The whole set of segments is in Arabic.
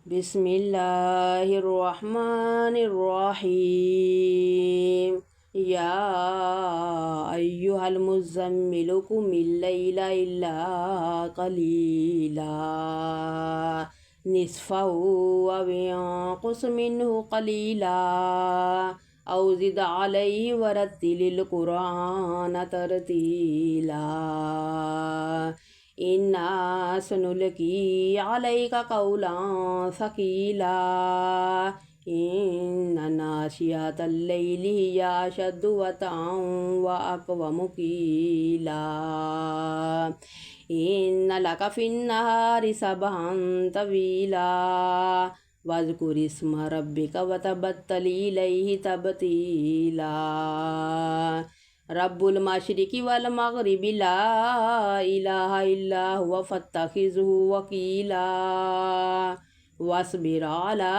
بسم الله الرحمن الرحيم يا أيها المزمل قم الليل إلا قليلا نصفه أو انقص منه قليلا أو زد عليه ورتل القرآن ترتيلا إنا سنلقي عليك قولا ثقيلا إن ناشئة الليل هي أشد وطئا وأقوم قيلا إن لك في النهار سبحا طويلا واذكر اسم ربك وتبتل إليه تبتيلا رب المشرق والمغرب لا إله إلا هو فاتخذه وكيلا واصبر على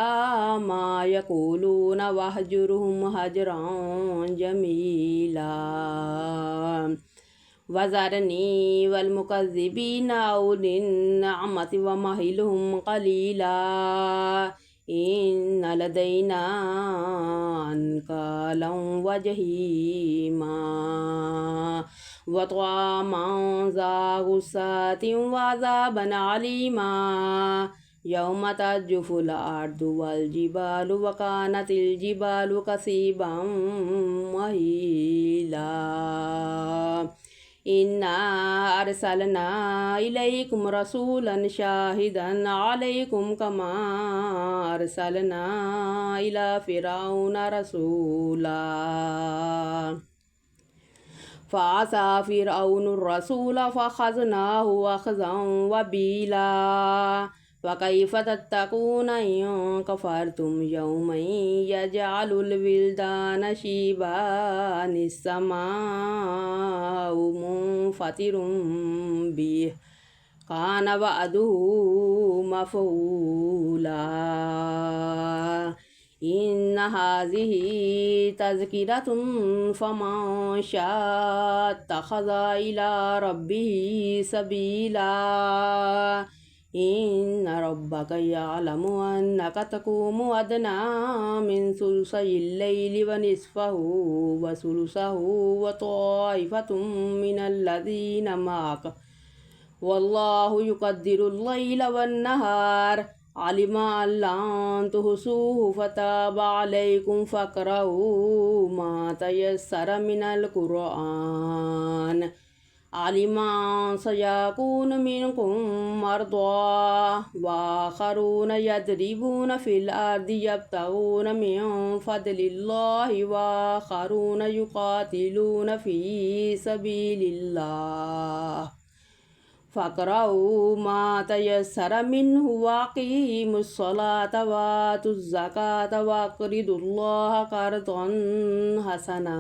ما يقولون واهجرهم هجرا جميلا وذرني والمكذبين أولي النعمة ومهلهم قليلا إن لدينا أنكالا وجحيما وطعاما ذا غصة وعذابا عليما يوم ترجف الأرض والجبال وكانت الجبال كثيبا مهيلا إنا أرسلنا إليكم رسولا شاهدا عليكم كما أرسلنا إلى فرعون رسولا فعصى فرعون الرسول فأخذناه أخذا وبيلا وكيف تتقون إن كفرتم يوما يجعل الولدان شيبا السماء منفطر به كان وعده مفعولا إن هذه تذكرة فمن شاء اتخذ إلى ربه سبيلا إن ربك يعلم أنك تقوم أدنى من ثلثي الليل ونصفه وثلثه وطائفة من الذين معك والله يقدر الليل والنهار علم أن لن تحصوه فتاب عليكم فاقرؤوا ما تيسر من القرآن علم أن سيكون منكم مرضى وآخرون يضربون في الأرض يبتغون من فضل الله وآخرون يقاتلون في سبيل الله فاقرؤوا ما تيسر منه وأقيموا الصلاة وآتوا الزكاة وأقرضوا الله قرضا حسنا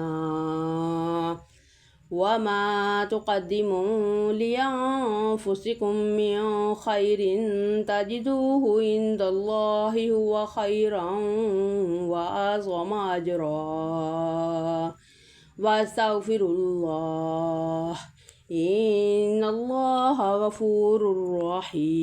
وما تقدموا لأنفسكم من خير تجدوه عند الله هو خيرا وأعظم أجرا واستغفر الله إن الله غفور رحيم.